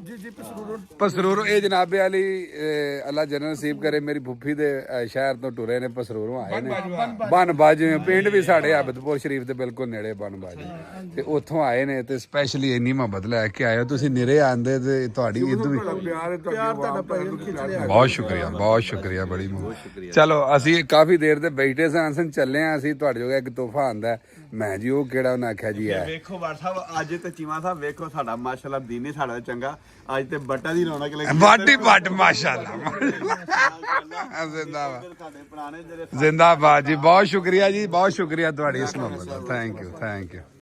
ਪਸਰੂਰੋਂ ਇਹ ਜਨਾਬੇ ਵਾਲੀ ਅੱਲਾ ਜਨਰਲ ਨਸੀਬ ਕਰੇ, ਮੇਰੀ ਫੁੱਫੀ ਦੇ ਸ਼ਹਿਰ ਤੋਂ ਟੁਰੇ ਨੇ, ਪਸਰੂਰੋਂ ਆਏ ਨੇ। ਬਨ ਬਾਜੇ ਪਿੰਡ ਵੀ ਸਾਡੇ ਆਬਦਪੁਰ ਸ਼ਰੀਫ ਦੇ ਬਿਲਕੁਲ ਨੇੜੇ ਬਨ ਬਾਜੇ, ਤੇ ਉੱਥੋਂ ਆਏ ਨੇ ਤੇ ਸਪੈਸ਼ਲੀ ਇੰਨੀ ਮੁਹੱਬਤ ਲੈ ਕੇ ਆਏ ਹੋ ਤੁਸੀਂ। ਨਿਰੇ ਆਂਦੇ ਤੇ ਤੁਹਾਡੀ ਇਦੋਂ ਵੀ ਪਿਆਰ ਤੁਹਾਡਾ ਭਾਈ ਨੂੰ ਖਿੱਚ ਲਿਆ। ਬਹੁਤ ਸ਼ੁਕਰੀਆ, ਬਹੁਤ ਸ਼ੁਕਰੀਆ, ਬੜੀ ਮੁਹੱਬਤ। ਚਲੋ ਅਸੀਂ ਕਾਫੀ ਦੇਰ ਦੇ ਬੈਠੇ ਸਾਂ, ਚੱਲੇ ਆ। ਅਸੀਂ ਤੁਹਾਡੇ ਜੋਗਾ ਇੱਕ ਤੋਹਫਾ ਆਂਦਾ। ਮੈਂ ਜੀ ਉਹ ਕਿਹੜਾ? ਉਹਨੇ ਆਖਿਆ ਜੀ ਹੈ। ਵੇਖੋ ਬਾੜ ਸਾਹਿਬ ਅੱਜ ਤੇ ਚੀਮਾ ਸਾਹਿਬ ਵੇਖੋ ਸਾਡਾ ਮਾਸ਼ਾਅੱਲਾ ਦੀਨੇ ਸਾਡਾ ਚੰਗਾ, ਅੱਜ ਤੇ ਬੱਟਾ ਦੀ ਰੌਣਕ ਲੱਗੀ। ਬਾਟੀ ਬੱਟ ਮਾਸ਼ਾਅੱਲਾ ਜ਼ਿੰਦਾਬਾਦ, ਸਾਡੇ ਪੁਰਾਣੇ ਜਿਹੜੇ ਜ਼ਿੰਦਾਬਾਦ ਜੀ। ਬਹੁਤ ਸ਼ੁਕਰੀਆ ਜੀ, ਬਹੁਤ ਸ਼ੁਕਰੀਆ ਤੁਹਾਡੀ ਇਸ ਮੁਹੱਬਤ ਦਾ। Thank you, thank you.